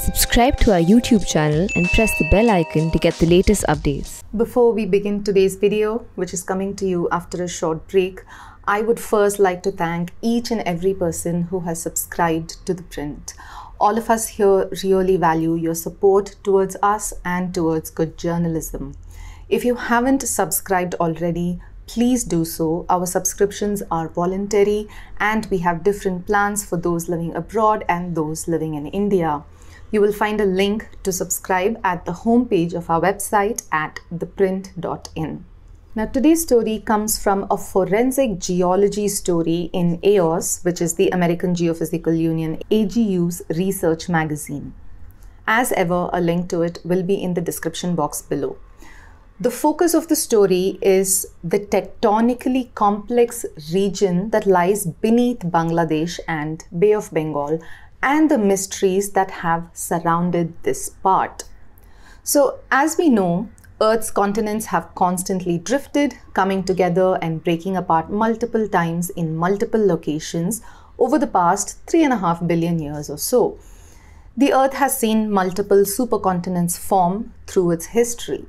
Subscribe to our YouTube channel and press the bell icon to get the latest updates. Before we begin today's video, which is coming to you after a short break, I would first like to thank each and every person who has subscribed to The Print. All of us here really value your support towards us and towards good journalism. If you haven't subscribed already, please do so. Our subscriptions are voluntary and we have different plans for those living abroad and those living in India. You will find a link to subscribe at the homepage of our website at theprint.in. Now today's story comes from a forensic geology story in AGEU's, which is the American Geophysical Union, AGU's research magazine. As ever, a link to it will be in the description box below. The focus of the story is the tectonically complex region that lies beneath Bangladesh and Bay of Bengal, and the mysteries that have surrounded this part. So, as we know, Earth's continents have constantly drifted, coming together and breaking apart multiple times in multiple locations over the past 3.5 billion years or so. The Earth has seen multiple supercontinents form through its history.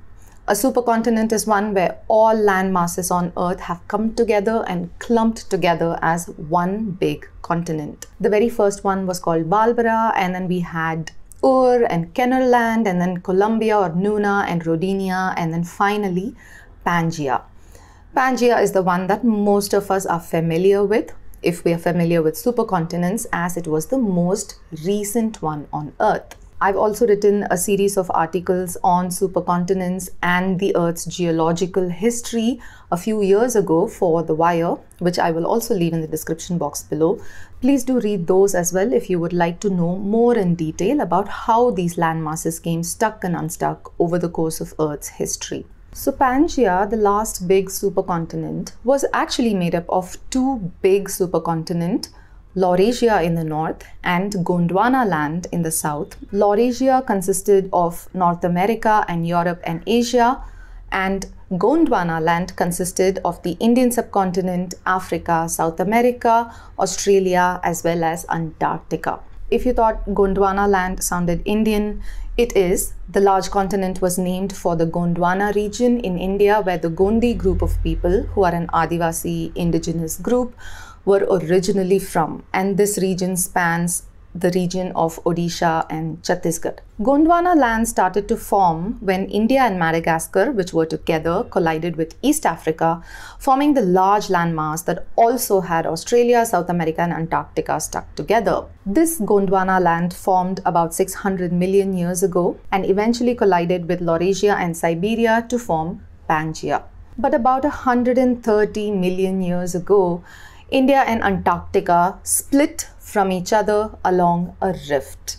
A supercontinent is one where all land masses on Earth have come together and clumped together as one big continent. The very first one was called Balbara, and then we had Ur and Kennerland, and then Columbia or Nuna and Rodinia, and then finally Pangaea. Pangaea is the one that most of us are familiar with, if we are familiar with supercontinents, as it was the most recent one on Earth. I've also written a series of articles on supercontinents and the Earth's geological history a few years ago for The Wire, which I will also leave in the description box below. Please do read those as well if you would like to know more in detail about how these land masses came stuck and unstuck over the course of Earth's history. So Pangaea, the last big supercontinent, was actually made up of two big supercontinents, Laurasia in the north and Gondwana land in the south. Laurasia consisted of North America and Europe and Asia, and Gondwana land consisted of the Indian subcontinent, Africa, South America, Australia, as well as Antarctica. If you thought Gondwana land sounded Indian, it is. The large continent was named for the Gondwana region in India, where the Gondi group of people, who are an Adivasi indigenous group, were originally from, and this region spans the region of Odisha and Chhattisgarh. Gondwana land started to form when India and Madagascar, which were together, collided with East Africa, forming the large landmass that also had Australia, South America and Antarctica stuck together. This Gondwana land formed about 600 million years ago and eventually collided with Laurasia and Siberia to form Pangaea. But about 130 million years ago, India and Antarctica split from each other along a rift.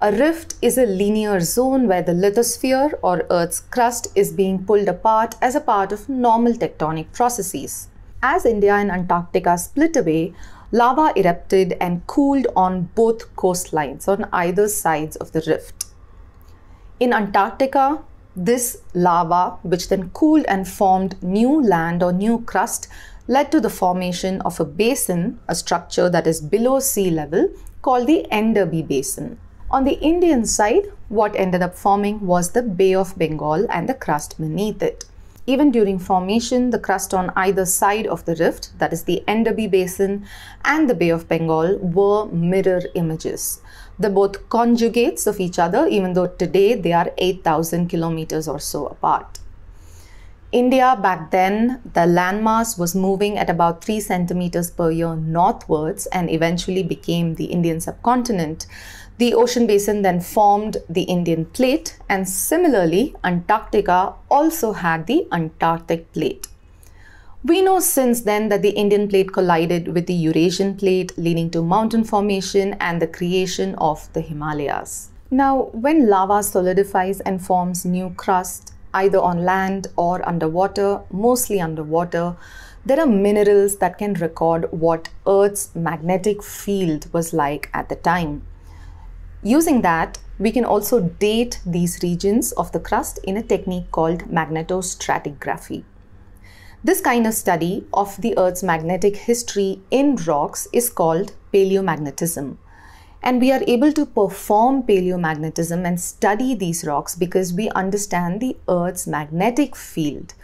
A rift is a linear zone where the lithosphere or Earth's crust is being pulled apart as a part of normal tectonic processes. As India and Antarctica split away, lava erupted and cooled on both coastlines on either sides of the rift. In Antarctica, this lava, which then cooled and formed new land or new crust, led to the formation of a basin, a structure that is below sea level, called the Enderby Basin. On the Indian side, what ended up forming was the Bay of Bengal and the crust beneath it. Even during formation, the crust on either side of the rift, that is the Enderby Basin and the Bay of Bengal, were mirror images. They're both conjugates of each other, even though today they are 8,000 kilometers or so apart. India back then, the landmass was moving at about 3 centimeters per year northwards and eventually became the Indian subcontinent. The ocean basin then formed the Indian plate, and similarly, Antarctica also had the Antarctic plate. We know since then that the Indian plate collided with the Eurasian plate, leading to mountain formation and the creation of the Himalayas. Now, when lava solidifies and forms new crust, either on land or underwater, mostly underwater, there are minerals that can record what Earth's magnetic field was like at the time. Using that, we can also date these regions of the crust in a technique called magnetostratigraphy. This kind of study of the Earth's magnetic history in rocks is called paleomagnetism. And we are able to perform paleomagnetism and study these rocks because we understand the Earth's magnetic field.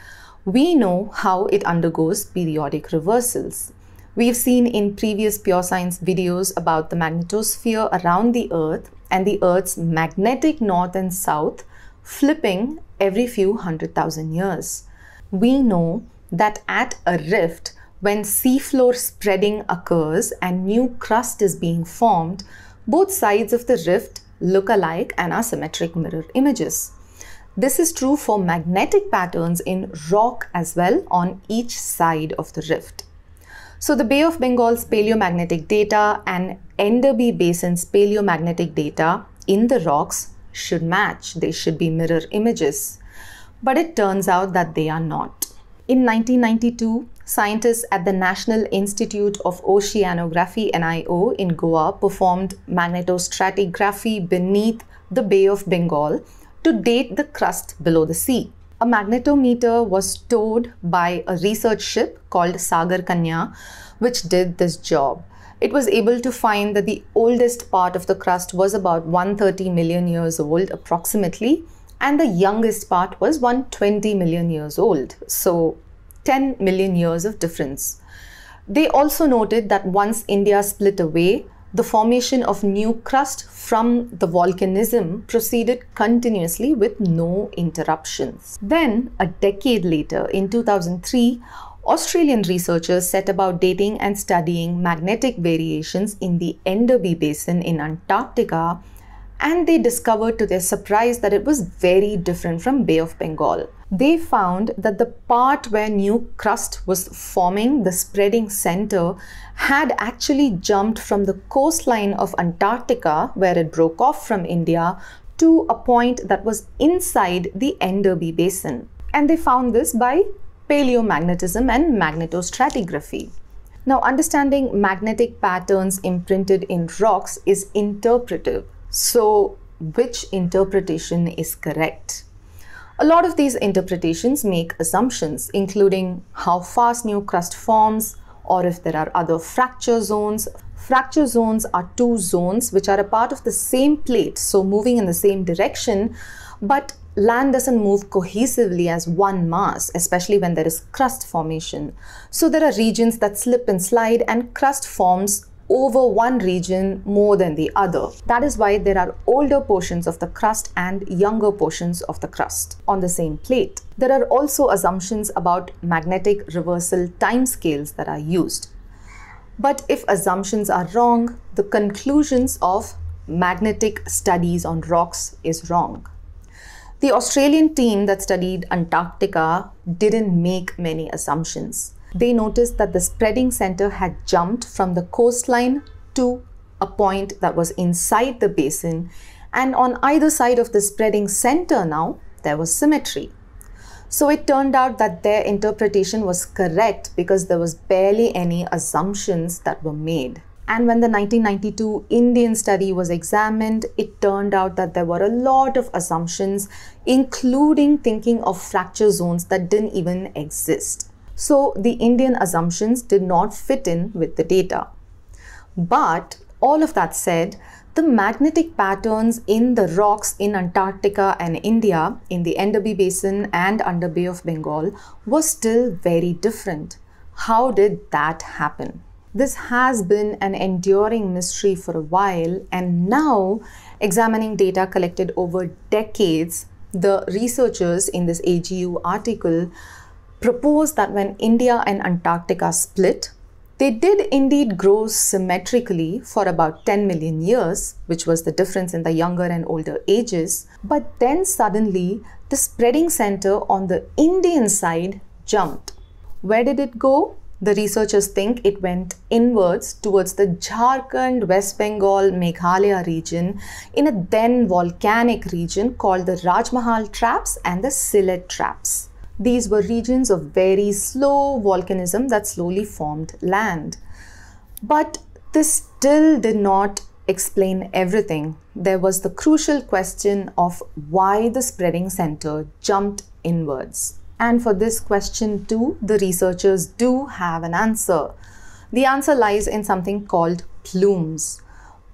We know how it undergoes periodic reversals. We've seen in previous Pure Science videos about the magnetosphere around the Earth and the Earth's magnetic north and south flipping every few 100,000 years. We know that at a rift, when seafloor spreading occurs and new crust is being formed, both sides of the rift look alike and are symmetric mirror images. This is true for magnetic patterns in rock as well on each side of the rift. So the Bay of Bengal's paleomagnetic data and Enderby Basin's paleomagnetic data in the rocks should match. They should be mirror images. But it turns out that they are not. In 1992, scientists at the National Institute of Oceanography (NIO) in Goa performed magnetostratigraphy beneath the Bay of Bengal to date the crust below the sea. A magnetometer was towed by a research ship called Sagar Kanya, which did this job. It was able to find that the oldest part of the crust was about 130 million years old approximately, and the youngest part was 120 million years old. So 10 million years of difference. They also noted that once India split away, the formation of new crust from the volcanism proceeded continuously with no interruptions. Then, a decade later, in 2003, Australian researchers set about dating and studying magnetic variations in the Enderby Basin in Antarctica, and they discovered to their surprise that it was very different from Bay of Bengal. They found that the part where new crust was forming, the spreading center, had actually jumped from the coastline of Antarctica, where it broke off from India, to a point that was inside the Enderby Basin. And they found this by paleomagnetism and magnetostratigraphy. Now, understanding magnetic patterns imprinted in rocks is interpretive. So, which interpretation is correct? A lot of these interpretations make assumptions, including how fast new crust forms, or if there are other fracture zones. Fracture zones are two zones which are a part of the same plate, so moving in the same direction, but land doesn't move cohesively as one mass, especially when there is crust formation. So there are regions that slip and slide, and crust forms over one region more than the other. That is why there are older portions of the crust and younger portions of the crust on the same plate. There are also assumptions about magnetic reversal timescales that are used. But if assumptions are wrong, the conclusions of magnetic studies on rocks is wrong. The Australian team that studied Antarctica didn't make many assumptions. They noticed that the spreading center had jumped from the coastline to a point that was inside the basin, and on either side of the spreading center now, there was symmetry. So it turned out that their interpretation was correct because there was barely any assumptions that were made. And when the 1992 Indian study was examined, it turned out that there were a lot of assumptions, including thinking of fracture zones that didn't even exist. So the Indian assumptions did not fit in with the data. But all of that said, the magnetic patterns in the rocks in Antarctica and India, in the Enderby Basin and under Bay of Bengal, were still very different. How did that happen? This has been an enduring mystery for a while, and now, examining data collected over decades, the researchers in this AGU article proposed that when India and Antarctica split, they did indeed grow symmetrically for about 10 million years, which was the difference in the younger and older ages. But then suddenly, the spreading center on the Indian side jumped. Where did it go? The researchers think it went inwards towards the Jharkhand, West Bengal, Meghalaya region in a then volcanic region called the Rajmahal Traps and the Sylhet Traps. These were regions of very slow volcanism that slowly formed land. But this still did not explain everything. There was the crucial question of why the spreading center jumped inwards. And for this question too, the researchers do have an answer. The answer lies in something called plumes.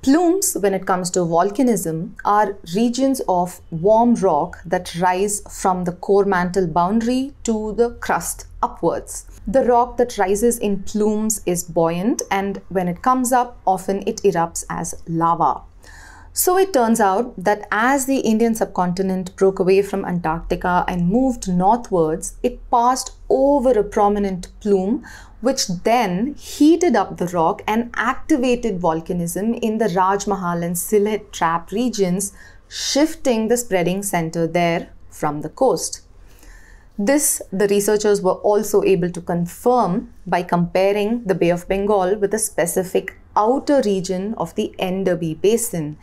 Plumes, when it comes to volcanism, are regions of warm rock that rise from the core mantle boundary to the crust upwards. The rock that rises in plumes is buoyant, and when it comes up, often it erupts as lava. So it turns out that as the Indian subcontinent broke away from Antarctica and moved northwards, it passed over a prominent plume, which then heated up the rock and activated volcanism in the Raj Mahal and Sylhet Trap regions, shifting the spreading center there from the coast. This, the researchers were also able to confirm by comparing the Bay of Bengal with a specific outer region of the Enderby Basin.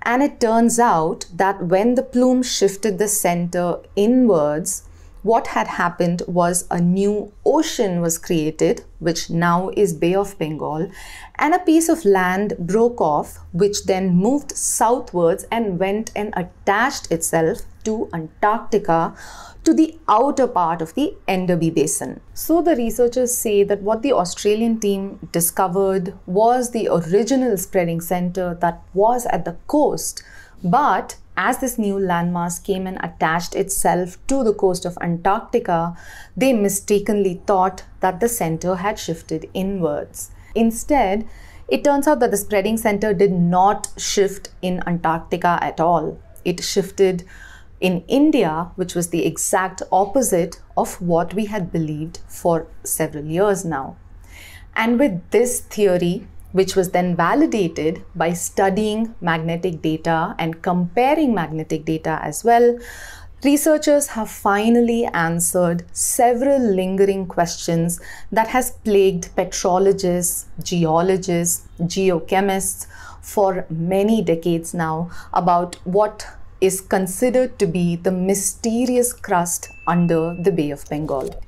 And it turns out that when the plume shifted the center inwards, what had happened was a new ocean was created, which now is Bay of Bengal, and a piece of land broke off, which then moved southwards and went and attached itself to Antarctica, to the outer part of the Enderby Basin. So the researchers say that what the Australian team discovered was the original spreading center that was at the coast, but as this new landmass came and attached itself to the coast of Antarctica, they mistakenly thought that the center had shifted inwards. Instead, it turns out that the spreading center did not shift in Antarctica at all. It shifted in India, which was the exact opposite of what we had believed for several years now. And with this theory, which was then validated by studying magnetic data and comparing magnetic data as well, researchers have finally answered several lingering questions that has plagued petrologists, geologists, geochemists for many decades now about what is considered to be the mysterious crust under the Bay of Bengal.